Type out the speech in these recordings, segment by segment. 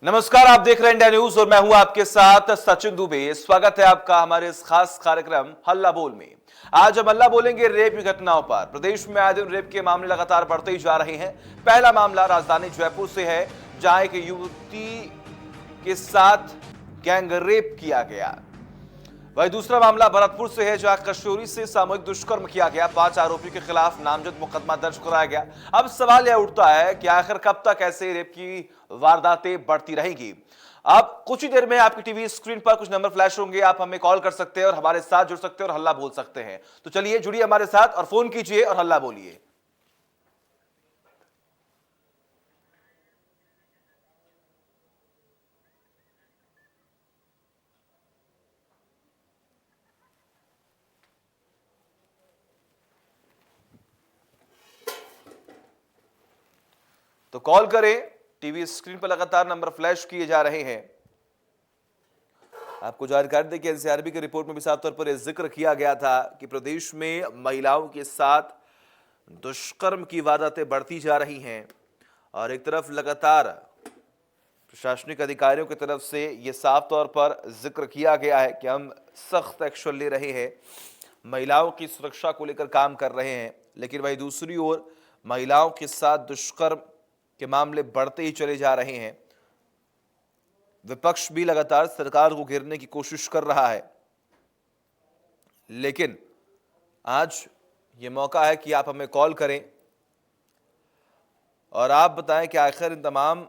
नमस्कार, आप देख रहे हैं इंडिया न्यूज और मैं हूं आपके साथ सचिन दुबे। स्वागत है आपका हमारे इस खास कार्यक्रम हल्ला बोल में। आज हम हल्ला बोलेंगे रेप की घटनाओं पर। प्रदेश में आए दिन रेप के मामले लगातार बढ़ते ही जा रहे हैं। पहला मामला राजधानी जयपुर से है, जहां एक युवती के साथ गैंग रेप किया गया। वही दूसरा मामला भरतपुर से है, जहां किशोरी से सामूहिक दुष्कर्म किया गया। 5 आरोपियों के खिलाफ नामजद मुकदमा दर्ज कराया गया। अब सवाल यह उठता है कि आखिर कब तक ऐसे रेप की वारदातें बढ़ती रहेंगी। अब कुछ ही देर में आपकी टीवी स्क्रीन पर कुछ नंबर फ्लैश होंगे, आप हमें कॉल कर सकते हैं और हमारे साथ जुड़ सकते हैं और हल्ला बोल सकते हैं। तो चलिए जुड़िए हमारे साथ और फोन कीजिए और हल्ला बोलिए। तो कॉल करें, टीवी स्क्रीन पर लगातार नंबर फ्लैश किए जा रहे हैं। आपको जानकारी दें कि एनसीआरबी की रिपोर्ट में भी साफ तौर पर यह जिक्र किया गया था कि प्रदेश में महिलाओं के साथ दुष्कर्म की वारदातें बढ़ती जा रही हैं और एक तरफ लगातार प्रशासनिक अधिकारियों की तरफ से यह साफ तौर पर जिक्र किया गया है कि हम सख्त एक्शन ले रहे हैं, महिलाओं की सुरक्षा को लेकर काम कर रहे हैं। लेकिन वहीं दूसरी ओर महिलाओं के साथ दुष्कर्म के मामले बढ़ते ही चले जा रहे हैं। विपक्ष भी लगातार सरकार को घेरने की कोशिश कर रहा है, लेकिन आज ये मौका है कि आप हमें कॉल करें और आप बताएं कि आखिर इन तमाम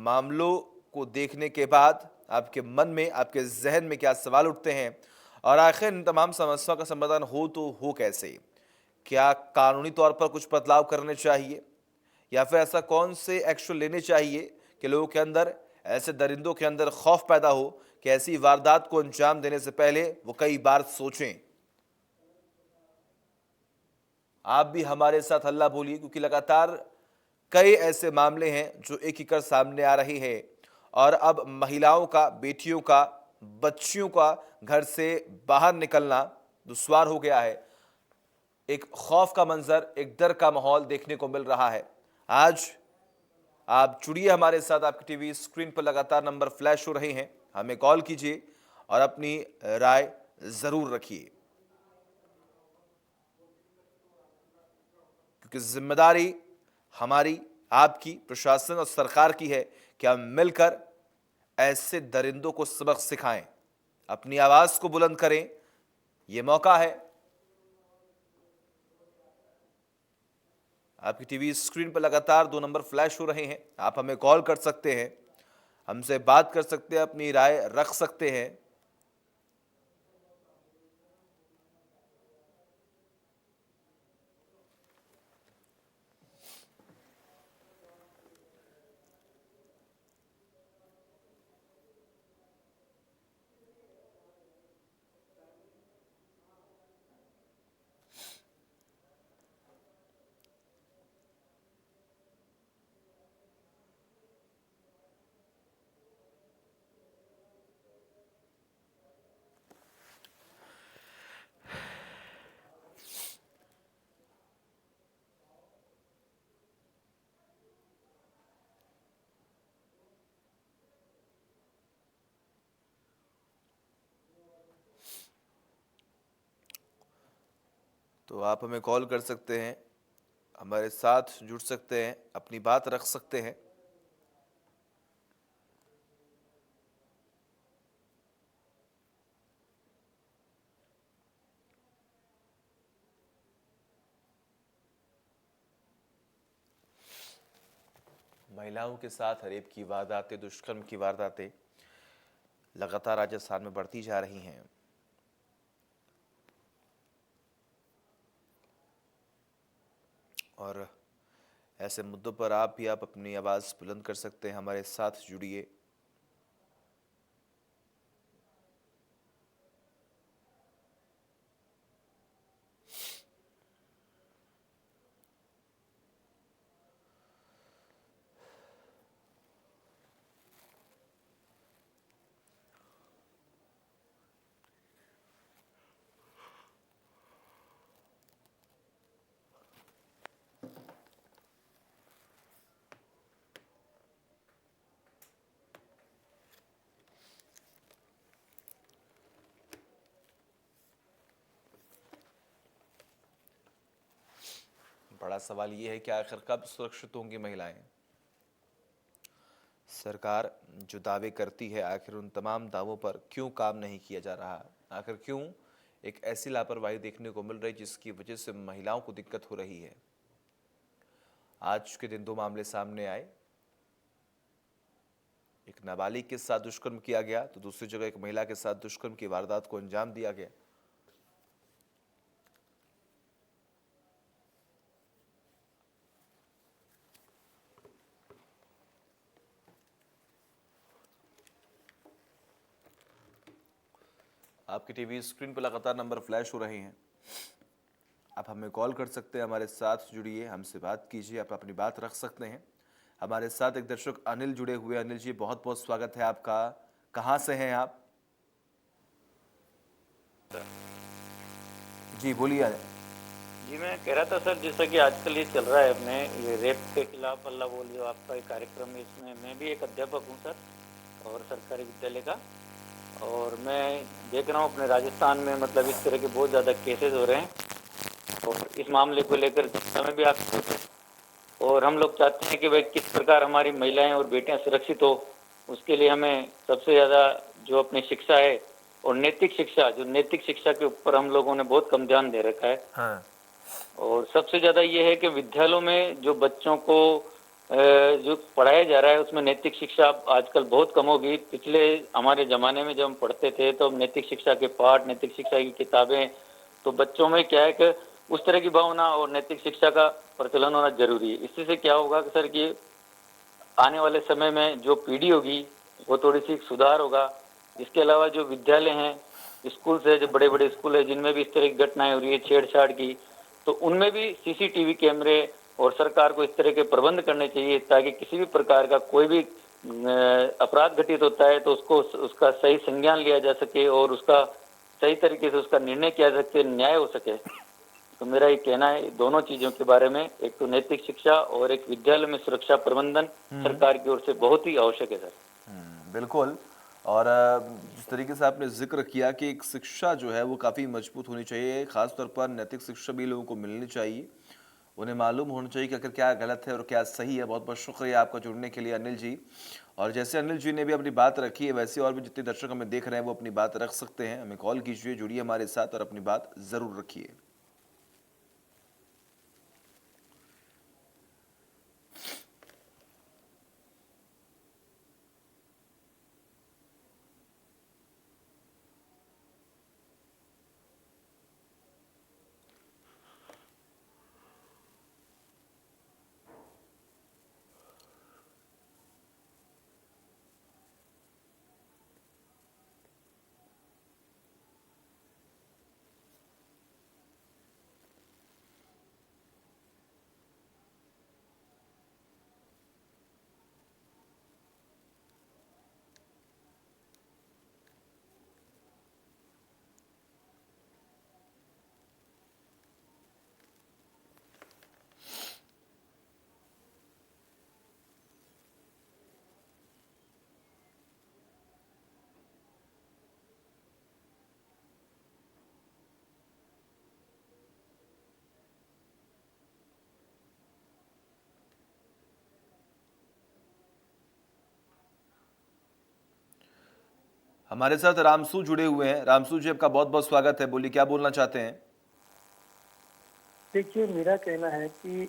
मामलों को देखने के बाद आपके मन में, आपके जहन में क्या सवाल उठते हैं और आखिर इन तमाम समस्याओं का समाधान हो तो हो कैसे। क्या कानूनी तौर पर कुछ बदलाव करने चाहिए या फिर ऐसा कौन से एक्शन लेने चाहिए कि लोगों के अंदर, ऐसे दरिंदों के अंदर खौफ पैदा हो कि ऐसी वारदात को अंजाम देने से पहले वो कई बार सोचें। आप भी हमारे साथ हल्ला बोलिए, क्योंकि लगातार कई ऐसे मामले हैं जो एक एक कर सामने आ रहे हैं और अब महिलाओं का, बेटियों का, बच्चियों का घर से बाहर निकलना दुश्वार हो गया है। एक खौफ का मंजर, एक डर का माहौल देखने को मिल रहा है। आज आप जुड़िए हमारे साथ, आपकी टीवी स्क्रीन पर लगातार नंबर फ्लैश हो रहे हैं, हमें कॉल कीजिए और अपनी राय जरूर रखिए, क्योंकि जिम्मेदारी हमारी, आपकी, प्रशासन और सरकार की है कि हम मिलकर ऐसे दरिंदों को सबक सिखाएं, अपनी आवाज को बुलंद करें। यह मौका है। आपकी टीवी स्क्रीन पर लगातार 2 नंबर फ्लैश हो रहे हैं, आप हमें कॉल कर सकते हैं, हमसे बात कर सकते हैं, अपनी राय रख सकते हैं। तो आप हमें कॉल कर सकते हैं, हमारे साथ जुड़ सकते हैं, अपनी बात रख सकते हैं। महिलाओं के साथ रेप की वारदातें, दुष्कर्म की वारदातें लगातार राजस्थान में बढ़ती जा रही हैं और ऐसे मुद्दों पर आप भी अपनी आवाज़ बुलंद कर सकते हैं। हमारे साथ जुड़िए। बड़ा सवाल ये है कि आखिर कब सुरक्षित होंगी महिलाएं। सरकार जो दावे करती है, आखिर उन तमाम दावों पर क्यों काम नहीं किया जा रहा? आखिर क्यों एक ऐसी लापरवाही देखने को मिल रही जिसकी वजह से महिलाओं को दिक्कत हो रही है? आज के दिन दो मामले सामने आए। एक नाबालिग के साथ दुष्कर्म किया गया तो दूसरी जगह एक महिला के साथ दुष्कर्म की वारदात को अंजाम दिया गया। आपकी टीवी स्क्रीन पर लगातार नंबर फ्लैश हो रहे हैं। आप हमें कॉल कर सकते हैं, हमारे साथ जुड़िए, हमसे बात कीजिए, आप अपनी बात रख सकते हैं। हमारे साथ एक दर्शक अनिल जुड़े हुए। अनिल जी, बहुत बहुत स्वागत है आपका। कहाँ से हैं आप? जी बोलिए। जी मैं कह रहा था सर, जैसा कि आजकल ये चल रहा है अपने ये रेप के खिलाफ अल्लाह बोल जो आपका एक कार्यक्रम है, इसमें मैं भी एक अध्यापक हूँ सर, और सरकारी विद्यालय का। और मैं देख रहा हूँ अपने राजस्थान में मतलब इस तरह के बहुत ज़्यादा केसेस हो रहे हैं, और इस मामले को लेकर हमें भी आप, और हम लोग चाहते हैं कि भाई किस प्रकार हमारी महिलाएं और बेटियां सुरक्षित हो। उसके लिए हमें सबसे ज़्यादा जो अपनी शिक्षा है और नैतिक शिक्षा, जो नैतिक शिक्षा के ऊपर हम लोगों ने बहुत कम ध्यान दे रखा है। हाँ। और सबसे ज़्यादा ये है कि विद्यालयों में जो बच्चों को जो पढ़ाया जा रहा है उसमें नैतिक शिक्षा आजकल बहुत कम हो गई। पिछले हमारे ज़माने में जब हम पढ़ते थे तो नैतिक शिक्षा के पाठ, नैतिक शिक्षा की किताबें, तो बच्चों में क्या है कि उस तरह की भावना और नैतिक शिक्षा का प्रचलन होना जरूरी है। इससे से क्या होगा कि सर कि आने वाले समय में जो पीढ़ी होगी वो थोड़ी सी सुधार होगा। इसके अलावा जो विद्यालय हैं, स्कूल है, जो बड़े बड़े स्कूल है जिनमें भी इस तरह की घटनाएं हो रही है छेड़छाड़ की, तो उनमें भी सीसीटीवी कैमरे और सरकार को इस तरह के प्रबंध करने चाहिए ताकि किसी भी प्रकार का कोई भी अपराध घटित होता है तो उसको उसका सही संज्ञान लिया जा सके और उसका सही तरीके से उसका निर्णय किया जा सके, न्याय हो सके। तो मेरा ये कहना है दोनों चीजों के बारे में, एक तो नैतिक शिक्षा और एक विद्यालय में सुरक्षा प्रबंधन सरकार की ओर से बहुत ही आवश्यक है सर। बिल्कुल। और जिस तरीके से आपने जिक्र किया कि एक शिक्षा जो है वो काफ़ी मजबूत होनी चाहिए, खासतौर पर नैतिक शिक्षा भी लोगों को मिलनी चाहिए। उन्हें मालूम होना चाहिए कि आखिर क्या गलत है और क्या सही है। बहुत बहुत शुक्रिया आपका जुड़ने के लिए अनिल जी। और जैसे अनिल जी ने भी अपनी बात रखी है, वैसे और भी जितने दर्शक हमें देख रहे हैं वो अपनी बात रख सकते हैं। हमें कॉल कीजिए, जुड़िए हमारे साथ और अपनी बात ज़रूर रखिए। हमारे साथ रामसू जुड़े हुए हैं। रामसू जी, आपका बहुत बहुत स्वागत है। बोलिए, क्या बोलना चाहते हैं? देखिए, मेरा कहना है कि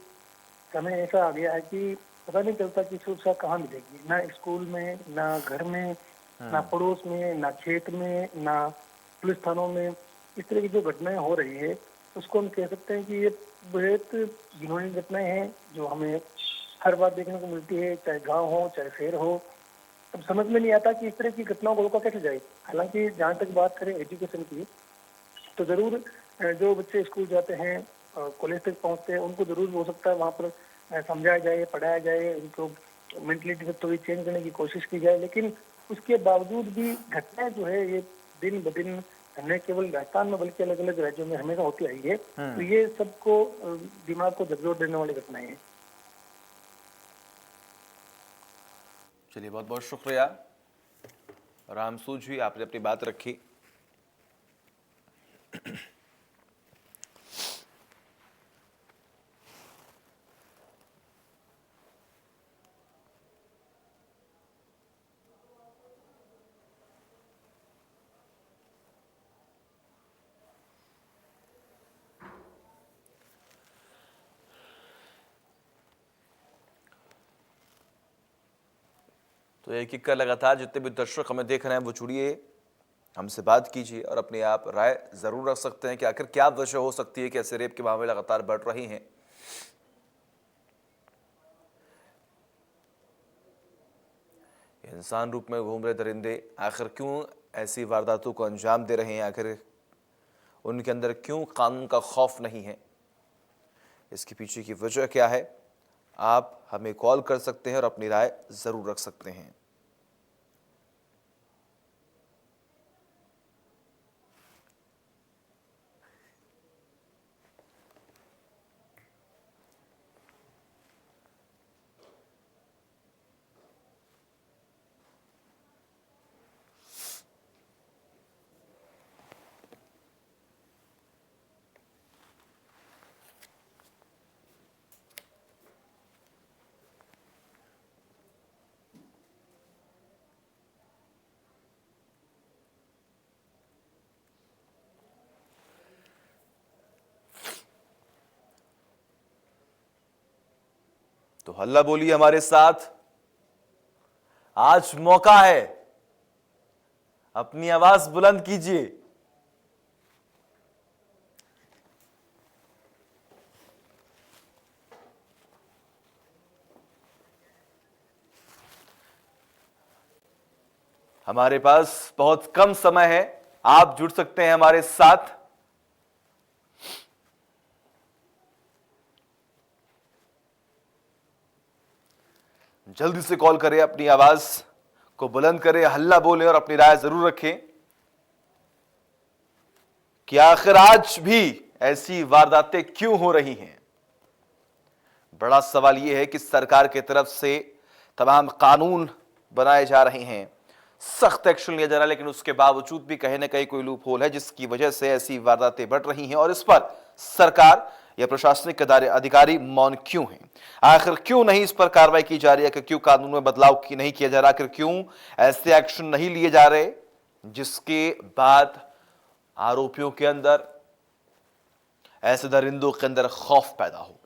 समय ऐसा आ गया है कि पता नहीं चलता कि सुरक्षा कहाँ मिलेगी, ना स्कूल में, ना घर में, ना पड़ोस में, ना क्षेत्र में, ना पुलिस थानों में। इस तरह की जो घटनाएं हो रही है उसको हम कह सकते हैं कि ये बहुत घिनौनी घटनाएं हैं जो हमें हर बार देखने को मिलती है, चाहे गांव हो चाहे शहर हो। अब समझ में नहीं आता कि इस तरह की घटनाओं को रोका कैसे जाए। हालांकि जहाँ तक बात करें एजुकेशन की, तो जरूर जो बच्चे स्कूल जाते हैं, कॉलेज तक पहुंचते हैं, उनको जरूर हो सकता है वहाँ पर समझाया जाए, पढ़ाया जाए, उनको मेंटलिटी को थोड़ी चेंज करने की कोशिश की जाए। लेकिन उसके बावजूद भी घटनाएं जो है ये दिन ब दिन न केवल राजस्थान में बल्कि अलग अलग राज्यों में हमेशा होती आई है। तो ये सबको दिमाग को झकझोर देने वाली घटनाएं हैं। चलिए, बहुत बहुत शुक्रिया रामसू जी, आपने अपनी बात रखी। तो एक एक कर लगातार जितने भी दर्शक हमें देख रहे हैं वो जुड़िए, हमसे बात कीजिए और अपनी आप राय जरूर रख सकते हैं कि आखिर क्या वजह हो सकती है कि ऐसे रेप के मामले लगातार बढ़ रही हैं। इंसान रूप में घूम रहे दरिंदे आखिर क्यों ऐसी वारदातों को अंजाम दे रहे हैं, आखिर उनके अंदर क्यों कानून का खौफ नहीं है, इसके पीछे की वजह क्या है? आप हमें कॉल कर सकते हैं और अपनी राय जरूर रख सकते हैं। तो हल्ला बोलिए हमारे साथ, आज मौका है, अपनी आवाज बुलंद कीजिए। हमारे पास बहुत कम समय है, आप जुड़ सकते हैं हमारे साथ। जल्दी से कॉल करें, अपनी आवाज को बुलंद करें, हल्ला बोलें और अपनी राय जरूर रखें कि आखिर आज भी ऐसी वारदातें क्यों हो रही हैं। बड़ा सवाल यह है कि सरकार की तरफ से तमाम कानून बनाए जा रहे हैं, सख्त एक्शन लिया जा रहा है, लेकिन उसके बावजूद भी कहीं ना कहीं कोई लूप होल है जिसकी वजह से ऐसी वारदातें बढ़ रही हैं। और इस पर सरकार या प्रशासनिक अधिकारी मौन क्यों हैं? आखिर क्यों नहीं इस पर कार्रवाई की जा रही है? क्यों कानून में बदलाव नहीं किया जा रहा? आखिर क्यों ऐसे एक्शन नहीं लिए जा रहे जिसके बाद आरोपियों के अंदर, ऐसे दरिंदों के अंदर खौफ पैदा हो?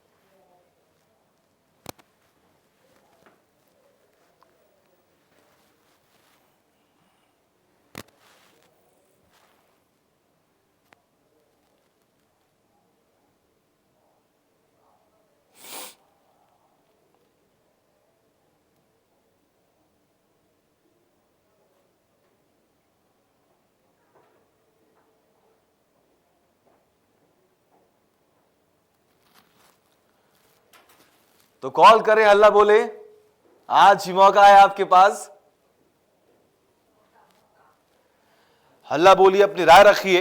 तो कॉल करें, हल्ला बोले, आज ही मौका है आपके पास। हल्ला बोलिए, अपनी राय रखिए।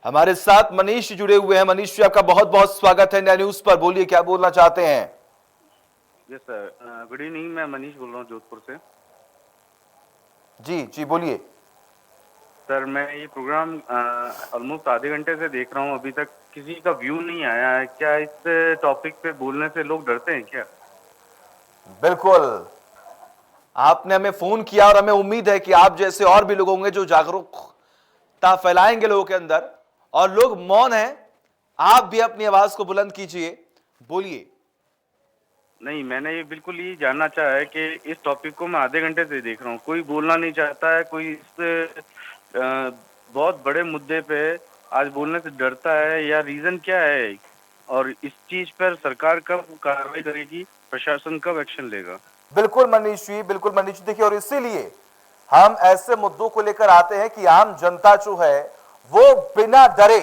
हमारे साथ मनीष जुड़े हुए हैं। मनीष जी, आपका बहुत बहुत स्वागत है इंडिया न्यूज पर। बोलिए, क्या बोलना चाहते हैं? Yes sir, good evening. मैं मनीष बोल रहा हूँ जोधपुर से। जी जी, बोलिए। सर, मैं ये प्रोग्राम ऑलमोस्ट आधे घंटे से देख रहा हूँ, अभी तक किसी का व्यू नहीं आया है। क्या इस टॉपिक पे बोलने से लोग डरते हैं क्या? बिल्कुल, आपने हमें फोन किया और हमें उम्मीद है कि आप जैसे और भी लोग होंगे जो जागरूकता फैलाएंगे लोगों के अंदर, और लोग मौन हैं। आप भी अपनी आवाज को बुलंद कीजिए, बोलिए। नहीं, मैंने ये बिल्कुल ये जानना चाहा है कि इस टॉपिक को मैं आधे घंटे से देख रहा हूँ, कोई बोलना नहीं चाहता है, कोई इस बहुत बड़े मुद्दे पे आज बोलने से डरता है, या रीजन क्या है? और इस चीज पर सरकार कब कार्रवाई करेगी, प्रशासन कब एक्शन लेगा? बिल्कुल मनीष जी, बिल्कुल मनीष जी। देखिए, और इसीलिए हम ऐसे मुद्दों को लेकर आते हैं कि आम जनता जो है वो बिना डरे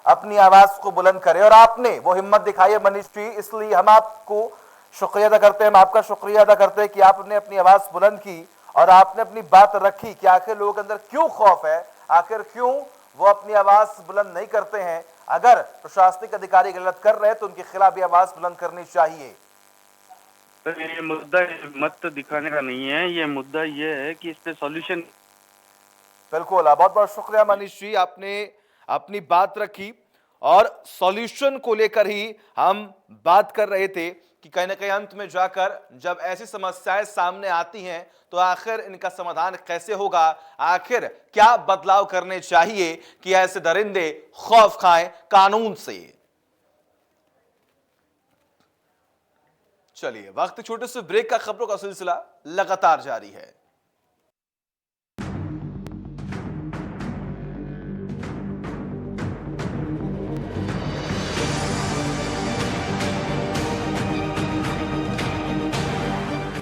अपनी आवाज को बुलंद करे, और आपने वो हिम्मत दिखाई है मनीष जी। इसलिए हम आपको शुक्रिया अदा करते हैं, हम आपका शुक्रिया अदा करते हैं कि आपने अपनी आवाज बुलंद की और आपने अपनी बात रखी कि आखिर लोगों के अंदर क्यों खौफ है, आखिर क्यों वो अपनी आवाज बुलंद नहीं करते हैं। अगर प्रशासनिक अधिकारी गलत कर रहे हैं तो उनके खिलाफ भी आवाज बुलंद करनी चाहिए। तो ये मुद्दा मत दिखाने का नहीं है, ये मुद्दा ये है कि इस पे सॉल्यूशन। बिल्कुल, बहुत बहुत शुक्रिया मनीष जी, आपने अपनी बात रखी और सॉल्यूशन को लेकर ही हम बात कर रहे थे कि कहीं ना कहीं अंत में जाकर जब ऐसी समस्याएं सामने आती हैं तो आखिर इनका समाधान कैसे होगा, आखिर क्या बदलाव करने चाहिए कि ऐसे दरिंदे खौफ खाएं कानून से। चलिए वक्त छोटे से ब्रेक का, खबरों का सिलसिला लगातार जारी है।